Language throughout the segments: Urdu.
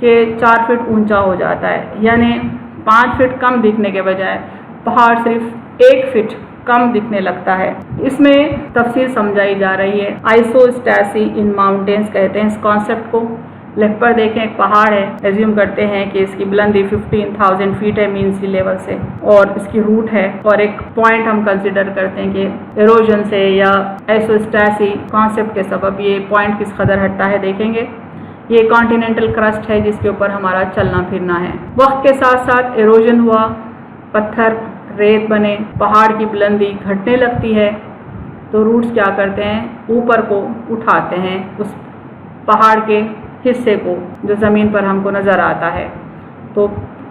کہ 4 فٹ اونچا ہو جاتا ہے، یعنی 5 فٹ کم دکھنے کے بجائے پہاڑ صرف 1 فٹ کم دکھنے لگتا ہے۔ اس میں تفصیل سمجھائی جا رہی ہے۔ آئسوسٹیسی ان ماؤنٹینز کہتے ہیں اس کانسیپٹ کو۔ لیفٹ پر دیکھیں ایک پہاڑ ہے، ایزیوم کرتے ہیں کہ اس کی بلندی 15,000 فیٹ ہے مین سی لیول سے، اور اس کی روٹ ہے، اور ایک پوائنٹ ہم کنسیڈر کرتے ہیں کہ ایروژن سے یا آئسوسٹیسی کانسیپٹ کے سبب یہ پوائنٹ کس قدر ہٹتا ہے دیکھیں گے۔ یہ کانٹیننٹل کرسٹ ہے جس کے اوپر ہمارا چلنا پھرنا ہے۔ وقت کے ساتھ ساتھ ایروژن ہوا، پتھر ریت بنے، پہاڑ کی بلندی گھٹنے لگتی ہے، تو روٹس کیا کرتے ہیں، اوپر کو اٹھاتے ہیں اس پہاڑ کے حصے کو جو زمین پر ہم کو نظر آتا ہے، تو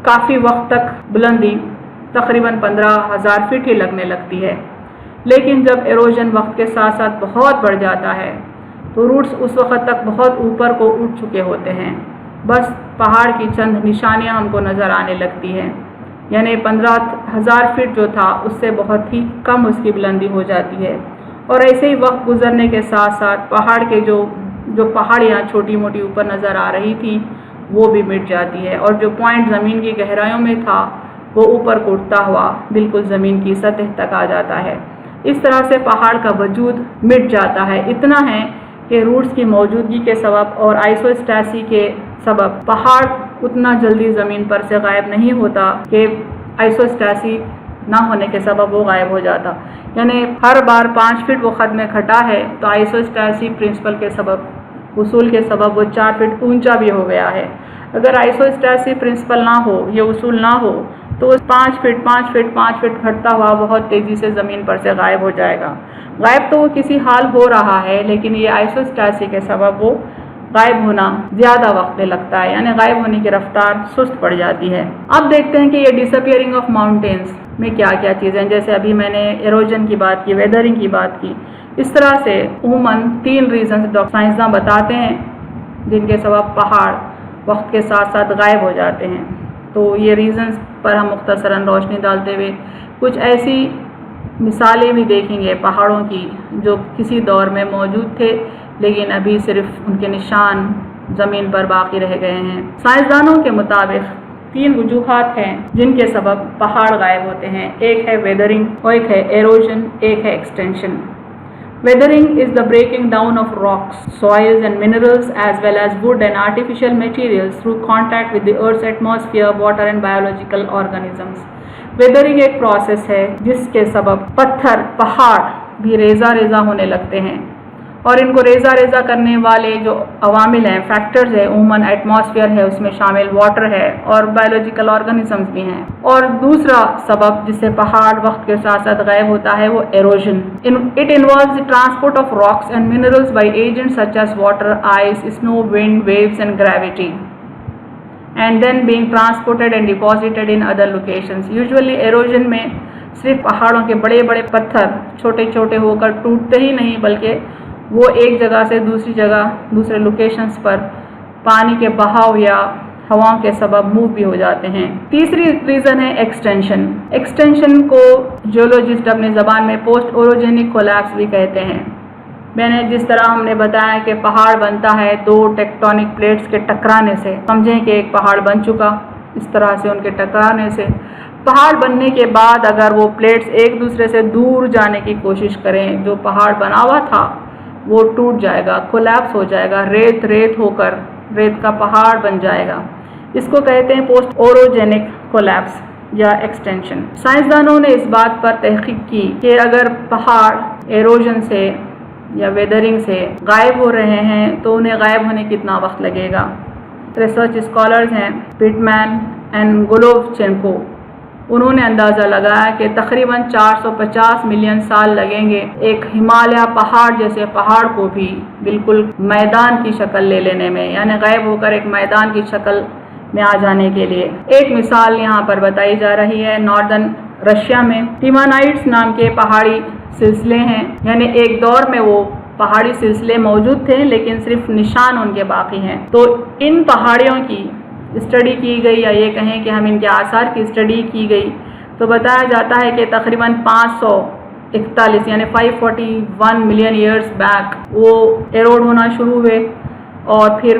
کافی وقت تک بلندی تقریباً 15,000 فٹ ہی لگنے لگتی ہے۔ لیکن جب ایروژن وقت کے ساتھ ساتھ بہت بڑھ جاتا ہے تو روٹس اس وقت تک بہت اوپر کو اٹھ چکے ہوتے ہیں، بس پہاڑ کی چند نشانیاں ہم کو نظر آنے لگتی ہیں، یعنی 15,000 فٹ جو تھا اس سے بہت ہی کم اس کی بلندی ہو جاتی ہے۔ اور ایسے ہی وقت گزرنے کے ساتھ ساتھ پہاڑ کے جو پہاڑیاں چھوٹی موٹی اوپر نظر آ رہی تھی وہ بھی مٹ جاتی ہے، اور جو پوائنٹ زمین کی گہرائیوں میں تھا وہ اوپر کو اٹھتا ہوا بالکل زمین کی سطح تک آ جاتا ہے۔ اس طرح سے پہاڑ کا وجود مٹ جاتا ہے۔ اتنا ہے کہ روٹس کی موجودگی کے سبب اور آئسوسٹیسی کے سبب پہاڑ اتنا جلدی زمین پر سے غائب نہیں ہوتا کہ آئسوسٹیسی نہ ہونے کے سبب وہ غائب ہو جاتا، یعنی ہر بار 5 فٹ وہ خط میں کھٹا ہے تو آئسوسٹیسی پرنسپل کے سبب، اصول کے سبب وہ 4 فٹ اونچا بھی ہو گیا ہے۔ اگر آئسوسٹیسی پرنسپل نہ ہو، یہ اصول نہ ہو، تو 5 فٹ گھٹتا ہوا بہت تیزی سے زمین پر سے غائب ہو جائے گا۔ غائب تو وہ کسی حال ہو رہا ہے، لیکن یہ آئسوسٹیسی کے سبب وہ غائب ہونا زیادہ وقت لگتا ہے، یعنی غائب ہونے کی رفتار سست پڑ جاتی ہے۔ اب دیکھتے ہیں کہ یہ ڈس اپیئرنگ آف ماؤنٹینز میں کیا کیا چیزیں، جیسے ابھی میں نے ایروژن کی بات کی، ویدرنگ کی بات کی، اس طرح سے عموماً 3 ریزنز سائنسداں بتاتے ہیں جن کے سبب پہاڑ وقت کے ساتھ ساتھ غائب ہو جاتے ہیں۔ تو یہ ریزنز پر ہم مختصراً روشنی ڈالتے ہوئے کچھ ایسی مثالیں بھی دیکھیں گے پہاڑوں کی جو کسی دور میں موجود تھے لیکن ابھی صرف ان کے نشان زمین پر باقی رہ گئے ہیں۔ سائنسدانوں کے مطابق 3 وجوہات ہیں جن کے سبب پہاڑ غائب ہوتے ہیں۔ ایک ہے ویدرنگ، اور ایک ہے ایروژن، ایک ہے extension. Weathering is the breaking down of rocks, soils and minerals as well as wood and artificial materials through contact with the Earth's atmosphere, water and biological organisms. Weathering ایک پروسیس ہے جس کے سبب پتھر، پہاڑ بھی ریزہ ریزہ ہونے لگتے ہیں، اور ان کو ریزہ ریزہ کرنے والے جو عوامل ہیں، فیکٹرز ہیں، عموماً ایٹماسفیئر ہے، اس میں شامل واٹر ہے اور بایولوجیکل آرگنزمز بھی ہیں۔ اور دوسرا سبب جس سے پہاڑ وقت کے ساتھ ساتھ غائب ہوتا ہے وہ erosion. It involves the transport of rocks and minerals by agents such as water, ice, snow, wind, waves and gravity, and then being transported and deposited in other locations. Usually erosion میں صرف پہاڑوں کے بڑے بڑے پتھر چھوٹے چھوٹے ہو کر ٹوٹتے ہی نہیں بلکہ وہ ایک جگہ سے دوسری جگہ، دوسرے لوکیشنز پر پانی کے بہاؤ یا ہواؤں کے سبب موو بھی ہو جاتے ہیں۔ تیسری ریزن ہے ایکسٹینشن۔ ایکسٹینشن کو جیولوجسٹ اپنی زبان میں پوسٹ اوروجینک کولیپس بھی کہتے ہیں۔ میں نے جس طرح ہم نے بتایا کہ پہاڑ بنتا ہے 2 ٹیکٹونک پلیٹس کے ٹکرانے سے، سمجھیں کہ ایک پہاڑ بن چکا، اس طرح سے ان کے ٹکرانے سے پہاڑ بننے کے بعد اگر وہ پلیٹس ایک دوسرے سے دور جانے کی کوشش کریں، جو پہاڑ بنا ہوا تھا وہ ٹوٹ جائے گا، کولیپس ہو جائے گا، ریت ریت ہو کر ریت کا پہاڑ بن جائے گا۔ اس کو کہتے ہیں پوسٹ اوروجینک کولیپس یا ایکسٹینشن۔ سائنسدانوں نے اس بات پر تحقیق کی کہ اگر پہاڑ ایروژن سے یا ویدرنگ سے غائب ہو رہے ہیں تو انہیں غائب ہونے کتنا وقت لگے گا۔ ریسرچ اسکالرز ہیں پٹمین اینڈ گولووچینکو، انہوں نے اندازہ لگایا کہ تقریباً 450 ملین سال لگیں گے ایک ہمالیہ پہاڑ جیسے پہاڑ کو بھی بالکل میدان کی شکل لے لینے میں، یعنی غائب ہو کر ایک میدان کی شکل میں آ جانے کے لیے۔ ایک مثال یہاں پر بتائی جا رہی ہے ناردرن رشیا میں ٹیمانائٹس نام کے پہاڑی سلسلے ہیں، یعنی ایک دور میں وہ پہاڑی سلسلے موجود تھے لیکن صرف نشان ان کے باقی ہیں۔ تو ان پہاڑیوں کی اسٹڈی کی گئی، یا یہ کہیں کہ ہم ان کے آثار کی اسٹڈی کی گئی، تو بتایا جاتا ہے کہ تقریباً 541 یعنی 541 ملین ایئرز بیک وہ ایروڈ ہونا شروع ہوئے، اور پھر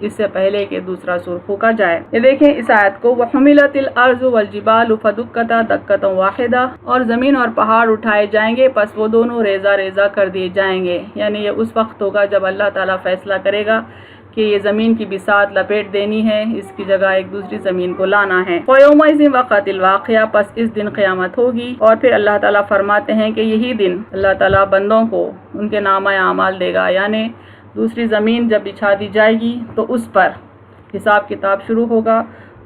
اس سے پہلے کہ دوسرا سور پھونکا جائے۔ یہ دیکھیں اس آیت کو، وَحُمِلَتِ الْأَرْضُ وَالْجِبَالُ فَدُكَّتَا دَكَّةً وَاحِدَةً، اور زمین اور پہاڑ اٹھائے جائیں گے پس وہ دونوں ریزہ ریزہ کر دیے جائیں گے، یعنی یہ اس وقت ہوگا جب اللہ تعالیٰ فیصلہ کرے گا کہ یہ زمین کی بساط لپیٹ دینی ہے، اس کی جگہ ایک دوسری زمین کو لانا ہے۔ وَيَوْمَئِذٍ وَقَعَتِ الْوَاقِعَةُ، پس اس دن قیامت ہوگی۔ اور پھر اللہ تعالیٰ فرماتے ہیں کہ یہی دن اللہ تعالیٰ بندوں کو ان کے نامہ اعمال دے گا، یعنی دوسری زمین جب بچھا دی جائے گی تو اس پر حساب کتاب شروع ہوگا،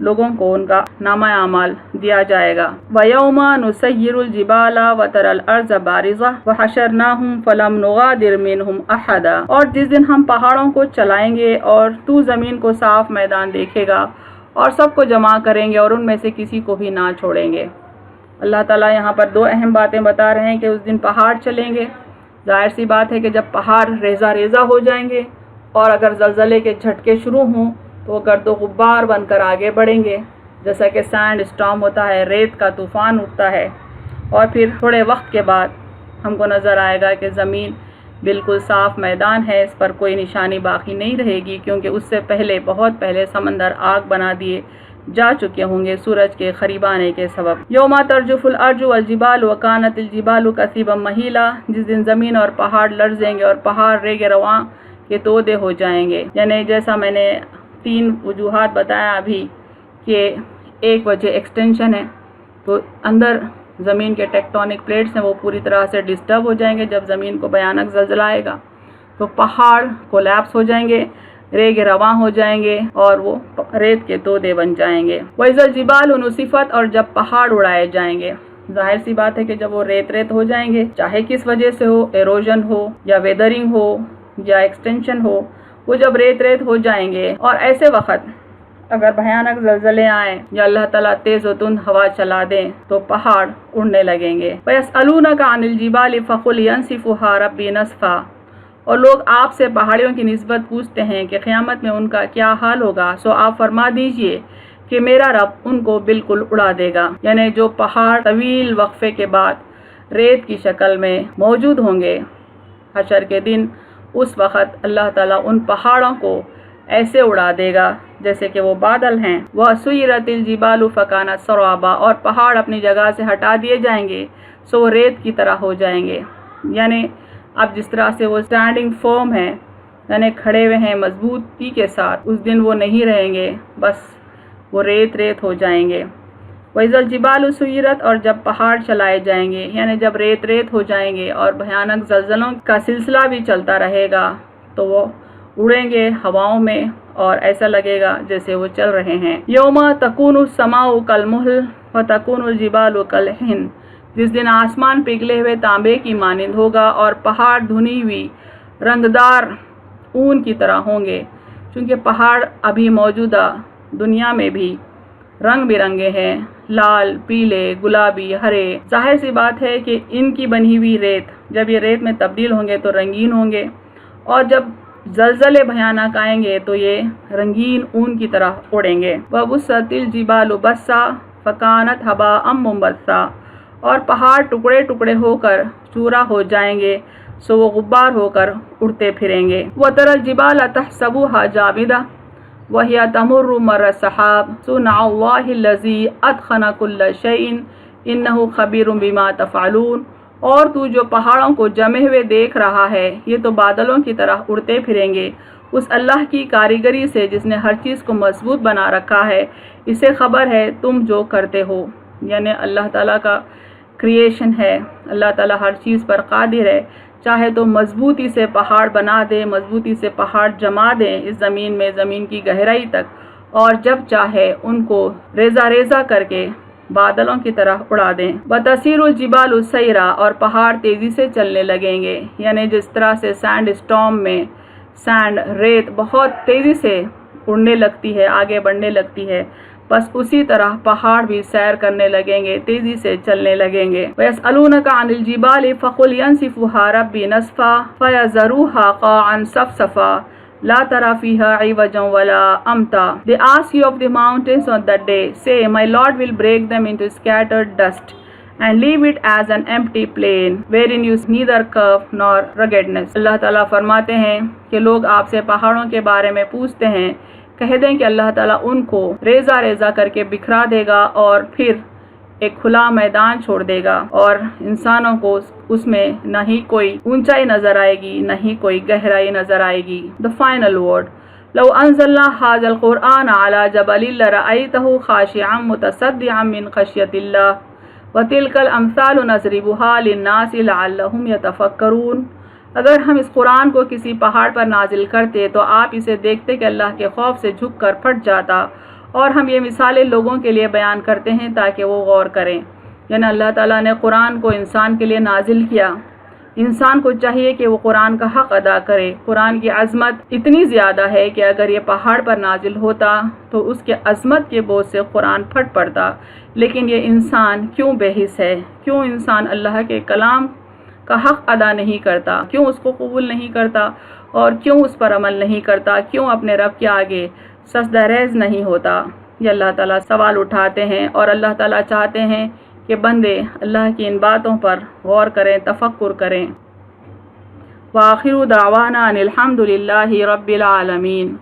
لوگوں کو ان کا نامہ اعمال دیا جائے گا۔ وَيَوْمَ نُسَيِّرُ الْجِبَالَ وَتَرَى الْأَرْضَ بَارِزَةً وَحَشَرْنَاهُمْ فَلَمْ نُغَادِرْ مِنْهُمْ أَحَدًا، اور جس دن ہم پہاڑوں کو چلائیں گے اور تو زمین کو صاف میدان دیکھے گا اور سب کو جمع کریں گے اور ان میں سے کسی کو بھی نہ چھوڑیں گے۔ اللہ تعالیٰ یہاں پر دو اہم باتیں بتا رہے ہیں کہ اس دن پہاڑ چلیں گے۔ ظاہر سی بات ہے کہ جب پہاڑ ریزہ ریزہ ہو جائیں گے اور اگر زلزلے کے جھٹکے شروع ہوں تو وہ گرد و غبار بن کر آگے بڑھیں گے، جیسا کہ سینڈ اسٹارم ہوتا ہے، ریت کا طوفان اٹھتا ہے، اور پھر تھوڑے وقت کے بعد ہم کو نظر آئے گا کہ زمین بالکل صاف میدان ہے، اس پر کوئی نشانی باقی نہیں رہے گی، کیونکہ اس سے پہلے بہت پہلے سمندر آگ بنا دیے جا چکے ہوں گے سورج کے قریب آنے کے سبب۔ یوم ترجف الارض والجبال وکانت الجبال کثیبا مہیلا، جس دن زمین اور پہاڑ لرزیں گے اور پہاڑ ریگ رواں کے تودے ہو جائیں گے، یعنی جیسا میں نے 3 وجوہات بتایا ابھی کہ ایک وجہ ایکسٹینشن ہے، تو اندر زمین کے ٹیکٹونک پلیٹس ہیں وہ پوری طرح سے ڈسٹرب ہو جائیں گے جب زمین کو بھیانک زلزلہ آئے گا، تو پہاڑ کولیپس ہو جائیں گے، ریگ رواں ہو جائیں گے اور وہ ریت کے تودے بن جائیں گے۔ وَإِذَا الْجِبَالُ نُسِفَتْ، اور جب پہاڑ اڑائے جائیں گے۔ ظاہر سی بات ہے کہ جب وہ ریت ہو جائیں گے، چاہے کس وجہ سے ہو، ایروژن ہو یا ویدرنگ ہو یا ایکسٹینشن ہو، وہ جب ریت ہو جائیں گے اور ایسے وقت اگر بھیانک زلزلے آئیں یا اللہ تعالیٰ تیز و تند ہوا چلا دیں تو پہاڑ اڑنے لگیں گے۔ وَيَسْأَلُونَكَ عَنِ الْجِبَالِ فَقُلْ يَنسِفُهَا رَبِّي نَسْفًا، اور لوگ آپ سے پہاڑیوں کی نسبت پوچھتے ہیں کہ قیامت میں ان کا کیا حال ہوگا، سو آپ فرما دیجئے کہ میرا رب ان کو بالکل اڑا دے گا، یعنی جو پہاڑ طویل وقفے کے بعد ریت کی شکل میں موجود ہوں گے حشر کے دن، اس وقت اللہ تعالیٰ ان پہاڑوں کو ایسے اڑا دے گا جیسے کہ وہ بادل ہیں۔ وَسُيِّرَتِ الْجِبَالُ فَكَانَتْ سَرَابًا، اور پہاڑ اپنی جگہ سے ہٹا دیے جائیں گے سو وہ ریت کی طرح ہو جائیں گے، یعنی اب جس طرح سے وہ اسٹینڈنگ فارم ہے، یعنی کھڑے ہوئے ہیں مضبوطی کے ساتھ، اس دن وہ نہیں رہیں گے، بس وہ ریت ہو جائیں گے۔ وَإِذَا الْجِبَالُ سُيِّرَتْ، اور جب پہاڑ چلائے جائیں گے، یعنی جب ریت ہو جائیں گے اور بھیانک زلزلوں کا سلسلہ بھی چلتا رہے گا تو وہ اڑیں گے ہواؤں میں اور ایسا لگے گا جیسے وہ چل رہے ہیں۔ یوم تکون السماء کالمہل وتکون الجبال کالعہن، جس دن آسمان پگھلے ہوئے تانبے کی مانند ہوگا اور پہاڑ دھنی ہوئی رنگدار اون کی طرح ہوں گے، چونکہ پہاڑ ابھی موجودہ دنیا میں بھی رنگ برنگے ہیں، لال، پیلے، گلابی، ہرے۔ ظاہر سی بات ہے کہ ان کی بنی ہوئی ریت جب یہ ریت میں تبدیل ہوں گے تو رنگین ہوں گے، اور جب زلزلے بھیانک آئیں گے تو یہ رنگین اون کی طرح اڑیں گے۔ وَبُسَّتِ الْجِبَالُ بَسًّا فَكَانَتْ هَبَاءً مُنبَثًّا، اور پہاڑ ٹکڑے ٹکڑے ہو کر چورا ہو جائیں گے سو وہ غبار ہو کر اڑتے پھریں گے۔ وَتَرَى الْجِبَالَ تَحْسَبُهَا جَامِدَةً وَهِيَ تَمُرُّ مَرَّ السَّحَابِ صُنْعَ اللَّهِ الَّذِي أَتْقَنَ كُلَّ شَيْءٍ إِنَّهُ خَبِيرٌ بِمَا تَفْعَلُونَ، اور تو جو پہاڑوں کو جمے ہوئے دیکھ رہا ہے، یہ تو بادلوں کی طرح اڑتے پھریں گے، اس اللہ کی کاریگری سے جس نے ہر چیز کو مضبوط بنا رکھا ہے، اسے خبر ہے تم جو کرتے ہو، یعنی اللہ تعالیٰ کا کریشن ہے، اللہ تعالیٰ ہر چیز پر قادر ہے، چاہے تو مضبوطی سے پہاڑ بنا دے، مضبوطی سے پہاڑ جما دیں اس زمین میں، زمین کی گہرائی تک، اور جب چاہے ان کو ریزہ ریزہ کر کے بادلوں کی طرح اڑا دیں۔ وَتَسِيرُ الْجِبَالُ سَيْرًا، اور پہاڑ تیزی سے چلنے لگیں گے، یعنی جس طرح سے سینڈ اسٹارم میں سینڈ ریت بہت تیزی سے اڑنے لگتی ہے، آگے بڑھنے لگتی ہے، بس اسی طرح پہاڑ بھی سیر کرنے لگیں گے، تیزی سے چلنے لگیں گے۔ وَيَسْأَلُونَكَ عَنِ الْجِبَالِ فَقُلْ يَنسِفُهَا رَبِّي نَسْفًا فَيَذَرُوهَا قَاعًا صَفْصَفًا لَا تَرَى فِيهَا عِوَجًا وَلَا أَمْتًا۔ They ask you of the mountains on that day, say, my Lord will break them into scattered dust, and leave it as an empty plain wherein you see neither curve nor ruggedness. اللہ تعالیٰ فرماتے ہیں کہ لوگ آپ سے پہاڑوں کے بارے میں پوچھتے ہیں، کہہ دیں کہ اللہ تعالیٰ ان کو ریزہ ریزہ کر کے بکھرا دے گا اور پھر ایک کھلا میدان چھوڑ دے گا، اور انسانوں کو اس میں نہ ہی کوئی اونچائی نظر آئے گی نہ ہی کوئی گہرائی نظر آئے گی. The final word. لو انزلنا هذا القرآن على جبل لرأيته خاشعا متصدعا من خشية الله وتلك الأمثال نضربها للناس لعلهم يتفكرون. اگر ہم اس قرآن کو کسی پہاڑ پر نازل کرتے تو آپ اسے دیکھتے کہ اللہ کے خوف سے جھک کر پھٹ جاتا، اور ہم یہ مثالیں لوگوں کے لیے بیان کرتے ہیں تاکہ وہ غور کریں. یعنی اللہ تعالیٰ نے قرآن کو انسان کے لیے نازل کیا. انسان کو چاہیے کہ وہ قرآن کا حق ادا کرے. قرآن کی عظمت اتنی زیادہ ہے کہ اگر یہ پہاڑ پر نازل ہوتا تو اس کے عظمت کے بوجھ سے قرآن پھٹ پڑتا، لیکن یہ انسان کیوں بے حس ہے؟ کیوں انسان اللہ کے کلام کا حق ادا نہیں کرتا؟ کیوں اس کو قبول نہیں کرتا اور کیوں اس پر عمل نہیں کرتا؟ کیوں اپنے رب کے آگے سجدہ ریز نہیں ہوتا؟ یہ اللہ تعالیٰ سوال اٹھاتے ہیں، اور اللہ تعالیٰ چاہتے ہیں کہ بندے اللہ کی ان باتوں پر غور کریں، تفکر کریں. وآخر دعوانا ان الحمد للہ رب العالمین.